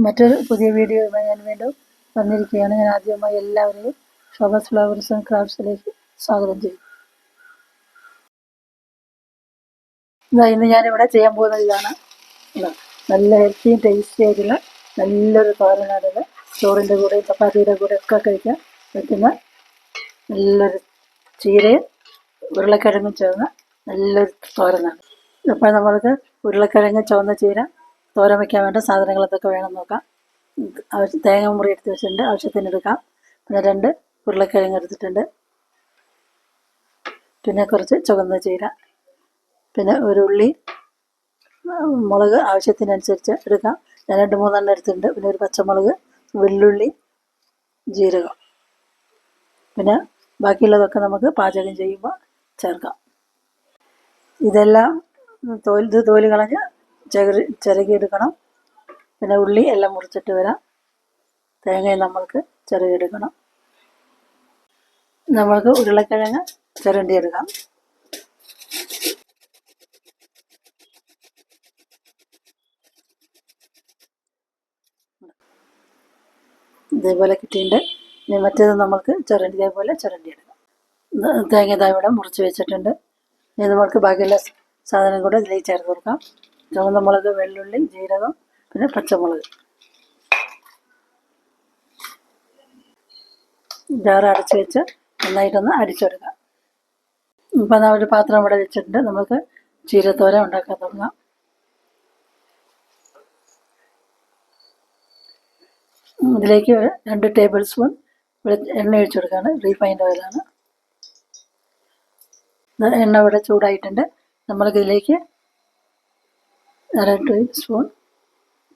മറ്റൊരു പുതിയ വീഡിയോയുമായി ഞാൻ വീണ്ടും വന്നിരിക്കുകയാണ്. ഞാൻ ആദ്യമായി എല്ലാവരെയും ഷോബാസ് ഫ്ലവേഴ്സ് ആൻഡ് ക്രാഫ്റ്റ്സിലേക്ക് സ്വാഗതം ചെയ്യും. ഇന്ന് ഞാനിവിടെ ചെയ്യാൻ പോകുന്നത് ഇതാണ്. നല്ല ഹെൽത്തിയും ടേസ്റ്റി ആയിട്ടുള്ള നല്ലൊരു തോരനാണിത്. ചോറിൻ്റെ കൂടെ ചപ്പാത്തിയുടെ കൂടെ ഒക്കെ കഴിക്കാൻ പറ്റുന്ന നല്ലൊരു ചീരയും ഉരുളക്കിഴങ്ങും ചേർന്ന നല്ലൊരു തോരനാണ്. അപ്പോൾ നമ്മൾക്ക് ഉരുളക്കിഴങ്ങ് ചുവന്ന ചീര തോരൻ വയ്ക്കാൻ വേണ്ട സാധനങ്ങൾ എന്തൊക്കെ വേണം നോക്കാം. തേങ്ങ മുറി എടുത്ത് വെച്ചിട്ടുണ്ട്, ആവശ്യത്തിന് എടുക്കാം. പിന്നെ 2 ഉരുളക്കിഴങ്ങ് എടുത്തിട്ടുണ്ട്, പിന്നെ കുറച്ച് ചുവന്ന ചീര, പിന്നെ ഒരു ഉള്ളി, മുളക് ആവശ്യത്തിനനുസരിച്ച് എടുക്കാം. ഞാൻ 2-3 എടുത്തിട്ടുണ്ട്. പിന്നെ ഒരു പച്ചമുളക്, വെള്ളുള്ളി, ജീരകം. പിന്നെ ബാക്കിയുള്ളതൊക്കെ നമുക്ക് പാചകം ചെയ്യുമ്പോൾ ചേർക്കാം. ഇതെല്ലാം തോല് കളഞ്ഞ് ചിരകിയെടുക്കണം. പിന്നെ ഉള്ളി എല്ലാം മുറിച്ചിട്ട് വരാം. തേങ്ങയും നമ്മൾക്ക് ചിരകിയെടുക്കണം. നമ്മൾക്ക് ഉരുളക്കിഴങ്ങ് ചിരണ്ടിയെടുക്കാം. ഇതേപോലെ കിട്ടിയിട്ടുണ്ട്. ഇനി മറ്റേത് നമ്മൾക്ക് ഇതേപോലെ ചിരണ്ടിയെടുക്കാം. തേങ്ങ ഇവിടെ മുറിച്ച് വെച്ചിട്ടുണ്ട്. ഇനി നമ്മൾക്ക് ബാക്കിയുള്ള സാധനം കൂടെ ഇതിലേക്ക് ചേർത്ത് കൊടുക്കാം. ചുവന്ന മുളക്, വെള്ളുള്ളി, ജീരകം, പിന്നെ പച്ചമുളക്. ജാറ് അടച്ച് വെച്ച് നന്നായിട്ടൊന്ന് അടിച്ചെടുക്കാം. ഇപ്പം ഒരു പാത്രം ഇവിടെ വെച്ചിട്ടുണ്ട്. നമുക്ക് ചീരത്തോര ഉണ്ടാക്കാൻ തുടങ്ങാം. ഇതിലേക്ക് 2 ടേബിൾ സ്പൂൺ എണ്ണ ഒഴിച്ചു കൊടുക്കുകയാണ്. റീഫൈൻഡ് ഓയിലാണ്. എണ്ണ ഇവിടെ ചൂടായിട്ടുണ്ട്. നമ്മൾക്കിതിലേക്ക് 1/2 ടീസ്പൂൺ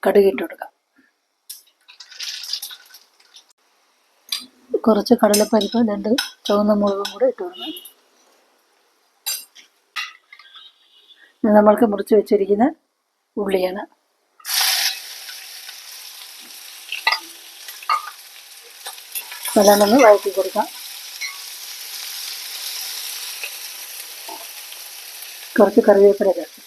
കടുക് ഇട്ട് കൊടുക്കാം. കുറച്ച് കടലപ്പരിപ്പ്, 2 ചുവന്ന മുളകും കൂടെ ഇട്ട് കൊടുക്കാം. നമ്മൾക്ക് മുറിച്ച് വെച്ചിരിക്കുന്ന ഉള്ളിയാണ്. നല്ലോണം വഴറ്റി കൊടുക്കാം. കുറച്ച് കറിവേപ്പില ചേർക്കാം.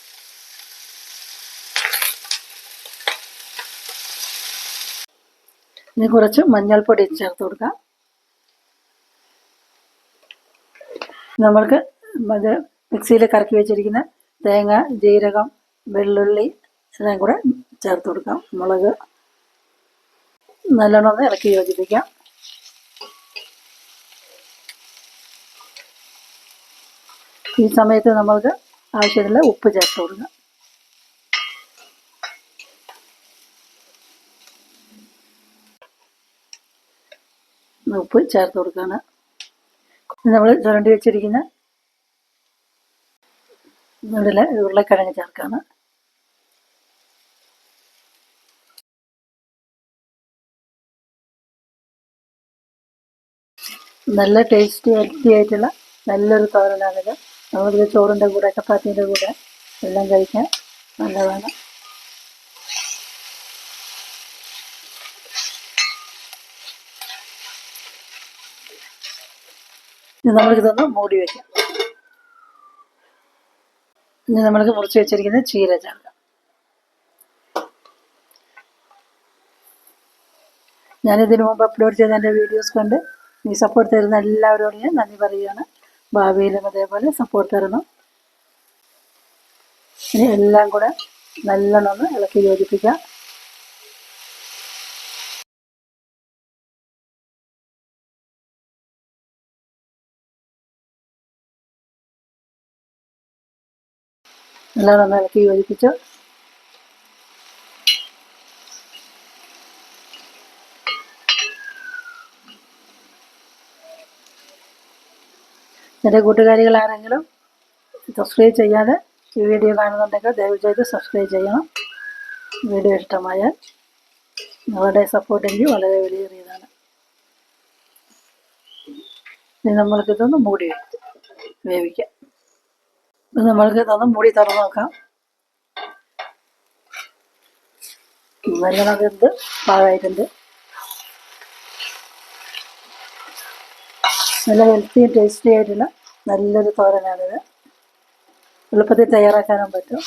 ഇനി കുറച്ച് മഞ്ഞൾപ്പൊടി ചേർത്ത് കൊടുക്കാം. നമ്മൾക്ക് മിക്സിയിൽ കറക്കി വെച്ചിരിക്കുന്ന തേങ്ങ, ജീരകം, വെള്ളുള്ളി എല്ലാം കൂടെ ചേർത്ത് കൊടുക്കാം. മുളക് നല്ലോണം ഒന്ന് ഇളക്കി യോജിപ്പിക്കാം. ഈ സമയത്ത് നമ്മൾക്ക് ആവശ്യമുള്ള ഉപ്പ് ചേർത്ത് കൊടുക്കാം. ഉപ്പ് ചേർത്ത് കൊടുക്കുകയാണ്. നമ്മൾ ചുരണ്ടി വെച്ചിരിക്കുന്ന ഉരുളക്കിഴങ്ങ് ചേർക്കാണ്. നല്ല ടേസ്റ്റി ഹെൽത്തി ആയിട്ടുള്ള നല്ലൊരു തോരനാണിത്. നമ്മളിത് ചോറിൻ്റെ കൂടെ ചപ്പാത്തിൻ്റെ കൂടെ എല്ലാം കഴിക്കാൻ നല്ലതാണ്. ഇനി നമ്മൾക്കിതൊന്ന് മൂടി വയ്ക്കാം. ഇനി നമ്മൾക്ക് മുറിച്ച് വെച്ചിരിക്കുന്ന ചീര ചേർക്കാം. ഞാനിതിനു മുമ്പ് അപ്ലോഡ് ചെയ്ത എൻ്റെ വീഡിയോസ് കണ്ട് ഈ സപ്പോർട്ട് തരുന്ന എല്ലാവരോടും ഞാൻ നന്ദി പറയുകയാണ്. ഭാവിയിലും അതേപോലെ സപ്പോർട്ട് തരണം. ഇനി എല്ലാം കൂടെ നല്ലോണം ഒന്ന് ഇളക്കി യോജിപ്പിക്കാം. നല്ലോണം ഒന്ന് ഇളക്കി യോജിപ്പിച്ചു. എൻ്റെ കൂട്ടുകാരികൾ ആരെങ്കിലും സബ്സ്ക്രൈബ് ചെയ്യാതെ ഈ വീഡിയോ കാണുന്നുണ്ടെങ്കിൽ ദയവ് ചെയ്ത് സബ്സ്ക്രൈബ് ചെയ്യണം. വീഡിയോ ഇഷ്ടമായാൽ നിങ്ങളുടെ സപ്പോർട്ട് എനിക്ക് വളരെ വിലയേറിയതാണ്. ഇനി നമ്മൾക്കിതൊന്ന് മൂടി വേവിക്കാം. നമ്മൾക്ക് ഇതൊന്ന് മൂടി തുറന്ന് നോക്കാം. നല്ലോണം വെന്ത് പാകമായിട്ടുണ്ട്. നല്ല ഹെൽത്തി ടേസ്റ്റി ആയിട്ടുള്ള നല്ലൊരു തോരനാണിത്. എളുപ്പത്തിൽ തയ്യാറാക്കാനും പറ്റും.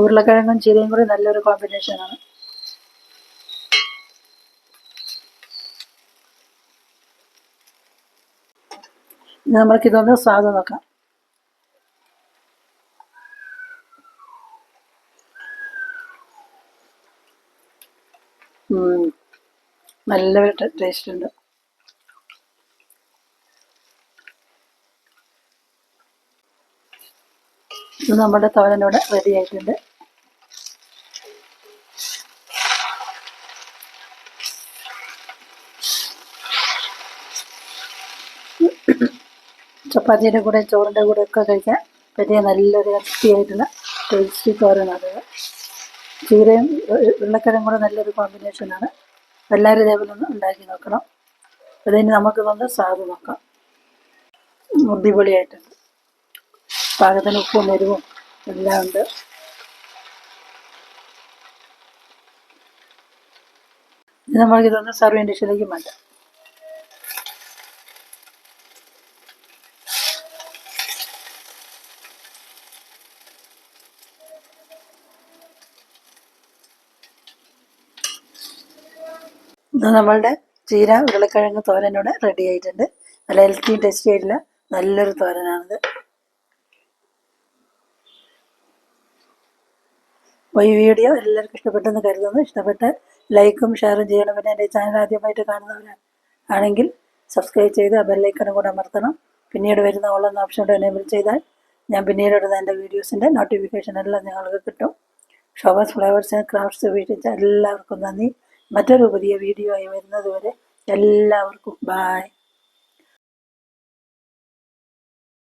ഉരുളക്കിഴങ്ങും ചീരയും കൂടി നല്ലൊരു കോമ്പിനേഷനാണ്. ഇനി നമുക്കിതൊന്ന് സ്വാദ് നോക്കാം. നല്ല ടേസ്റ്റ് ഉണ്ട്. ഇത് നമ്മുടെ തോരനോടെ റെഡി ആയിട്ടുണ്ട്. ചപ്പാത്തിയുടെ കൂടെ ചോറിൻ്റെ കൂടെ ഒക്കെ കഴിക്കാൻ പറ്റിയ നല്ലൊരു ഹെൽത്തിയായിട്ടുള്ള ടേസ്റ്റി തോരനാണ്. ചീരയും ഉരുളക്കിഴങ്ങും കൂടെ നല്ലൊരു കോമ്പിനേഷനാണ്. എല്ലാവരും ഇതേപോലെ ഒന്ന് ഉണ്ടാക്കി നോക്കണം. അതിന് നമുക്കിതൊന്ന് സ്വാദ് നോക്കാം. അടിപൊളിയായിട്ടുണ്ട്. പാകത്തിന് ഉപ്പും എരിവും എല്ലാം ഉണ്ട്. ഇനി നമുക്കിതൊന്ന് സർവിങ് ഡിഷിലേക്ക് മാറ്റാം. ഇത് നമ്മളുടെ ചീര ഉരുളക്കിഴങ്ങ് തോരനോടെ റെഡി ആയിട്ടുണ്ട്. നല്ല ഹെൽത്തി ടേസ്റ്റി ആയിട്ടുള്ള നല്ലൊരു തോരനാണിത്. അപ്പോൾ ഈ വീഡിയോ എല്ലാവർക്കും ഇഷ്ടപ്പെട്ടെന്ന് കരുതുന്നു. ഇഷ്ടപ്പെട്ട് ലൈക്കും ഷെയറും ചെയ്യണം. പിന്നെ എൻ്റെ ചാനൽ ആദ്യമായിട്ട് കാണുന്നവരാണെങ്കിൽ സബ്സ്ക്രൈബ് ചെയ്ത് ആ ബെല്ലൈക്കണും കൂടെ അമർത്തണം. പിന്നീട് വരുന്ന ഓൾ എന്ന ഓപ്ഷൻ എനേബിൾ ചെയ്താൽ ഞാൻ പിന്നീട് ഇടുന്ന എൻ്റെ വീഡിയോസിൻ്റെ നോട്ടിഫിക്കേഷൻ എല്ലാം നിങ്ങൾക്ക് കിട്ടും. ഷോബാസ് ഫ്ലേവേഴ്സ് ആൻഡ് ക്രാഫ്റ്റ്സ് വീട്ടിൽ എല്ലാവർക്കും നന്ദി. മറ്റൊരു പുതിയ വീഡിയോ ആയി വരുന്നത് വരെ എല്ലാവർക്കും ബായ്.